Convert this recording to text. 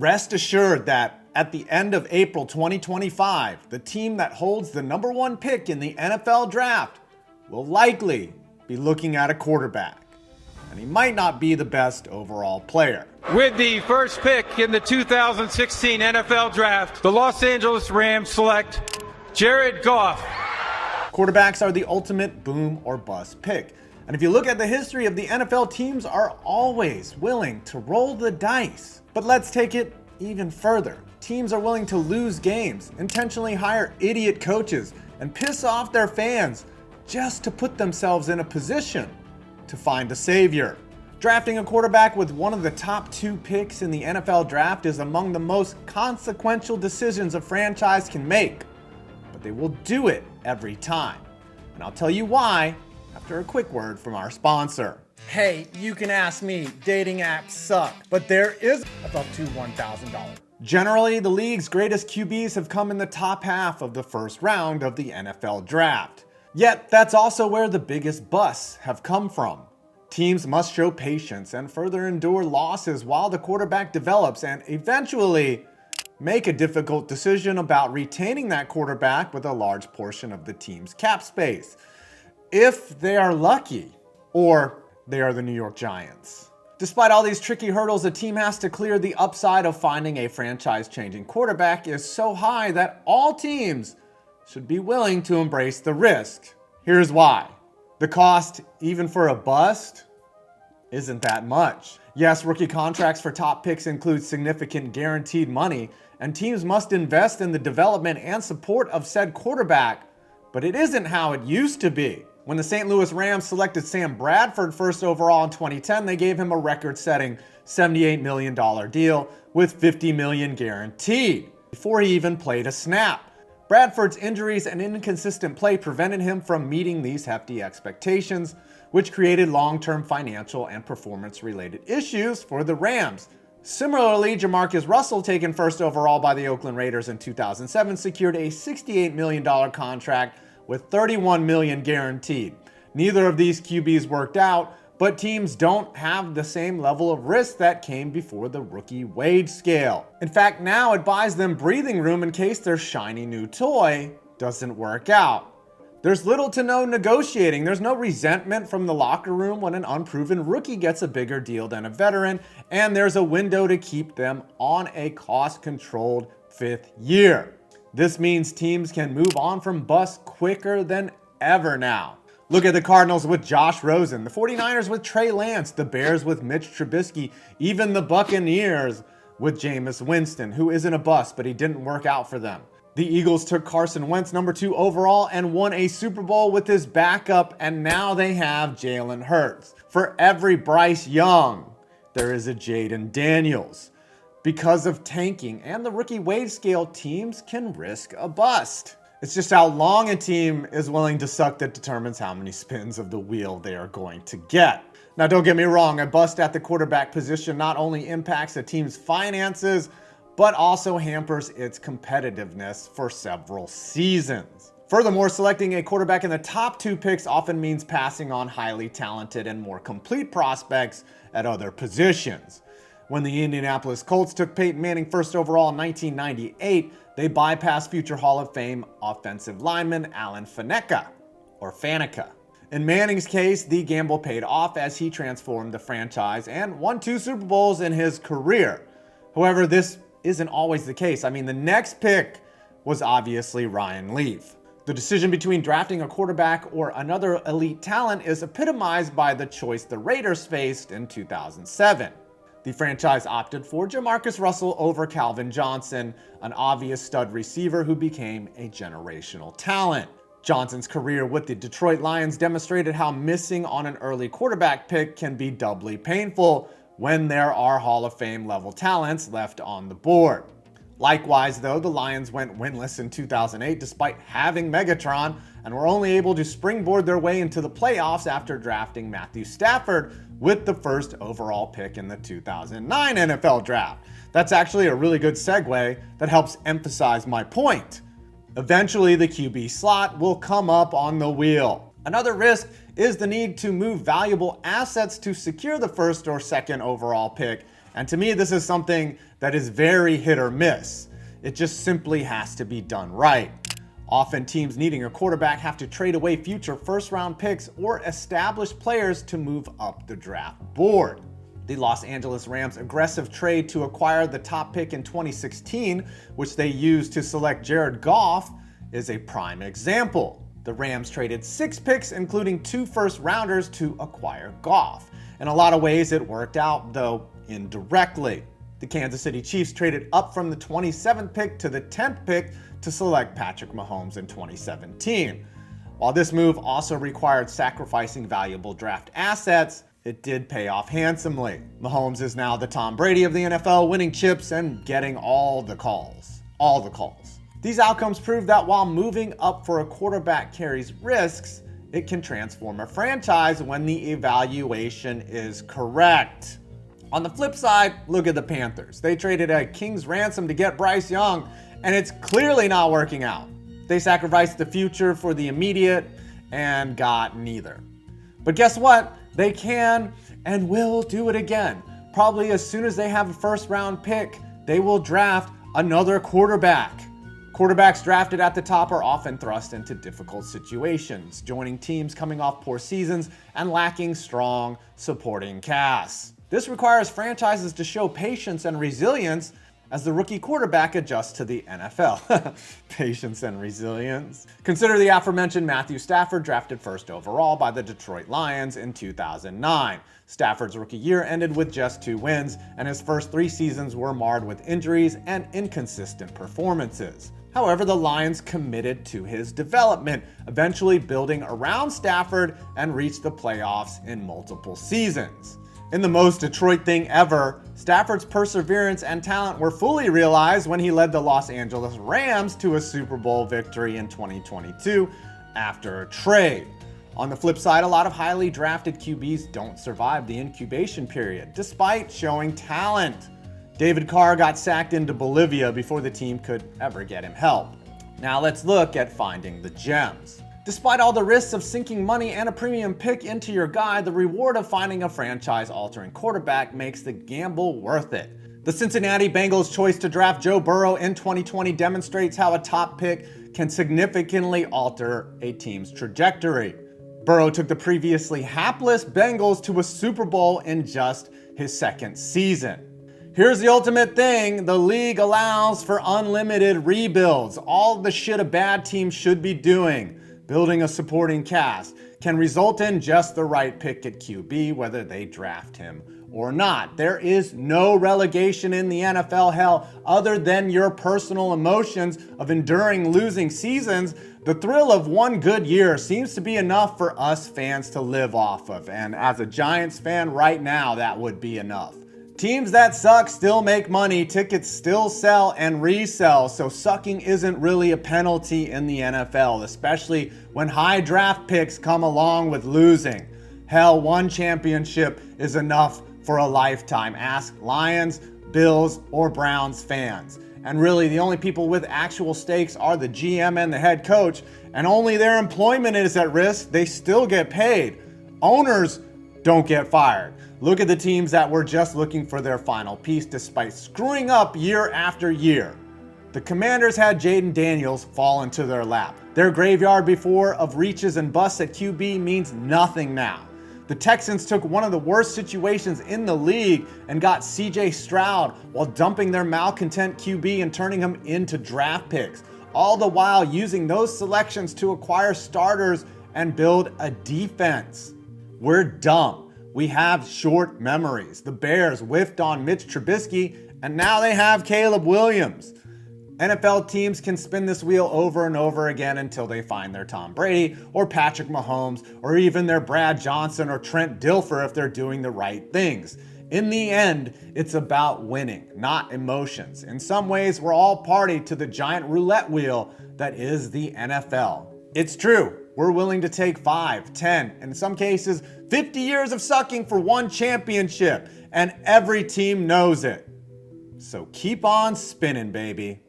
rest assured that at the end of April 2025, the team that holds the #1 pick in the NFL draft will likely be looking at a quarterback. And he might not be the best overall player. With the first pick in the 2016 NFL Draft, the Los Angeles Rams select Jared Goff. Quarterbacks are the ultimate boom or bust pick. And if you look at the history of the NFL, teams are always willing to roll the dice. But let's take it even further. Teams are willing to lose games, intentionally hire idiot coaches, and piss off their fans just to put themselves in a position to find a savior. Drafting a quarterback with one of the top 2 picks in the NFL draft is among the most consequential decisions a franchise can make. But they will do it every time. And I'll tell you why after a quick word from our sponsor. Hey, you can ask me, dating apps suck, but there is up to $1,000. Generally, the league's greatest QBs have come in the top half of the first round of the NFL draft. Yet, that's also where the biggest busts have come from. Teams must show patience and further endure losses while the quarterback develops and eventually make a difficult decision about retaining that quarterback with a large portion of the team's cap space. If they are lucky, or they are the New York Giants. Despite all these tricky hurdles a team has to clear, the upside of finding a franchise-changing quarterback is so high that all teams should be willing to embrace the risk. Here's why. The cost, even for a bust, isn't that much. Yes, rookie contracts for top picks include significant guaranteed money, and teams must invest in the development and support of said quarterback, but it isn't how it used to be. When the St. Louis Rams selected Sam Bradford first overall in 2010, they gave him a record-setting $78 million deal with $50 million guaranteed before he even played a snap. Bradford's injuries and inconsistent play prevented him from meeting these hefty expectations, which created long-term financial and performance-related issues for the Rams. Similarly, Jamarcus Russell, taken first overall by the Oakland Raiders in 2007, secured a $68 million contract with $31 million guaranteed. Neither of these QBs worked out, but teams don't have the same level of risk that came before the rookie wage scale. In fact, now it buys them breathing room in case their shiny new toy doesn't work out. There's little to no negotiating. There's no resentment from the locker room when an unproven rookie gets a bigger deal than a veteran, and there's a window to keep them on a cost-controlled 5th year. This means teams can move on from bust quicker than ever now. Look at the Cardinals with Josh Rosen, the 49ers with Trey Lance, the Bears with Mitch Trubisky, even the Buccaneers with Jameis Winston, who isn't a bust, but he didn't work out for them. The Eagles took Carson Wentz #2 overall and won a Super Bowl with his backup, and now they have Jalen Hurts. For every Bryce Young, there is a Jaden Daniels. Because of tanking and the rookie wage scale, teams can risk a bust. It's just how long a team is willing to suck that determines how many spins of the wheel they are going to get. Now, don't get me wrong, a bust at the quarterback position not only impacts a team's finances, but also hampers its competitiveness for several seasons. Furthermore, selecting a quarterback in the top 2 picks often means passing on highly talented and more complete prospects at other positions. When the Indianapolis Colts took Peyton Manning first overall in 1998, they bypassed future Hall of Fame offensive lineman Alan Faneca. In Manning's case, the gamble paid off as he transformed the franchise and won 2 Super Bowls in his career. However, this isn't always the case. I mean, the next pick was obviously Ryan Leaf. The decision between drafting a quarterback or another elite talent is epitomized by the choice the Raiders faced in 2007. The franchise opted for Jamarcus Russell over Calvin Johnson, an obvious stud receiver who became a generational talent. Johnson's career with the Detroit Lions demonstrated how missing on an early quarterback pick can be doubly painful when there are Hall of Fame level talents left on the board. Likewise, though, the Lions went winless in 2008 despite having Megatron and were only able to springboard their way into the playoffs after drafting Matthew Stafford with the first overall pick in the 2009 NFL Draft. That's actually a really good segue that helps emphasize my point. Eventually, the QB slot will come up on the wheel. Another risk is the need to move valuable assets to secure the first or second overall pick And to me, this is something that is very hit or miss. It just simply has to be done right. Often teams needing a quarterback have to trade away future first-round picks or established players to move up the draft board. The Los Angeles Rams' aggressive trade to acquire the top pick in 2016, which they used to select Jared Goff, is a prime example. The Rams traded 6 picks, including 2 first-rounders, to acquire Goff. In a lot of ways, it worked out, though indirectly. The Kansas City Chiefs traded up from the 27th pick to the 10th pick to select Patrick Mahomes in 2017. While this move also required sacrificing valuable draft assets, it did pay off handsomely. Mahomes is now the Tom Brady of the NFL, winning chips and getting all the calls. All the calls. These outcomes prove that while moving up for a quarterback carries risks, it can transform a franchise when the evaluation is correct. On the flip side, look at the Panthers. They traded a king's ransom to get Bryce Young, and it's clearly not working out. They sacrificed the future for the immediate and got neither. But guess what? They can and will do it again. Probably as soon as they have a first-round pick, they will draft another quarterback. Quarterbacks drafted at the top are often thrust into difficult situations, joining teams coming off poor seasons and lacking strong supporting casts. This requires franchises to show patience and resilience as the rookie quarterback adjusts to the NFL. Patience and resilience. Consider the aforementioned Matthew Stafford, drafted first overall by the Detroit Lions in 2009. Stafford's rookie year ended with just 2 wins, and his first 3 seasons were marred with injuries and inconsistent performances. However, the Lions committed to his development, eventually building around Stafford and reached the playoffs in multiple seasons. In the most Detroit thing ever, Stafford's perseverance and talent were fully realized when he led the Los Angeles Rams to a Super Bowl victory in 2022 after a trade. On the flip side, a lot of highly drafted QBs don't survive the incubation period, despite showing talent. David Carr got sacked into Bolivia before the team could ever get him help. Now let's look at finding the gems. Despite all the risks of sinking money and a premium pick into your guy, the reward of finding a franchise-altering quarterback makes the gamble worth it. The Cincinnati Bengals' choice to draft Joe Burrow in 2020 demonstrates how a top pick can significantly alter a team's trajectory. Burrow took the previously hapless Bengals to a Super Bowl in just his 2nd season. Here's the ultimate thing: the league allows for unlimited rebuilds. All the shit a bad team should be doing, building a supporting cast, can result in just the right pick at QB, whether they draft him or not. There is no relegation in the NFL, hell, other than your personal emotions of enduring losing seasons. The thrill of one good year seems to be enough for us fans to live off of. And as a Giants fan right now, that would be enough. Teams that suck still make money, tickets still sell and resell, so sucking isn't really a penalty in the NFL, especially when high draft picks come along with losing. Hell, 1 championship is enough for a lifetime. Ask Lions, Bills, or Browns fans. And really, the only people with actual stakes are the GM and the head coach, and only their employment is at risk. They still get paid. Owners don't get fired. Look at the teams that were just looking for their final piece despite screwing up year after year. The Commanders had Jaden Daniels fall into their lap. Their graveyard before of reaches and busts at QB means nothing now. The Texans took one of the worst situations in the league and got CJ Stroud while dumping their malcontent QB and turning him into draft picks, all the while using those selections to acquire starters and build a defense. We're dumb. We have short memories. The Bears whiffed on Mitch Trubisky, and now they have Caleb Williams. NFL teams can spin this wheel over and over again until they find their Tom Brady or Patrick Mahomes or even their Brad Johnson or Trent Dilfer if they're doing the right things. In the end, it's about winning, not emotions. In some ways, we're all party to the giant roulette wheel that is the NFL. It's true. We're willing to take 5, 10, and in some cases, 50 years of sucking for 1 championship, and every team knows it. So keep on spinning, baby.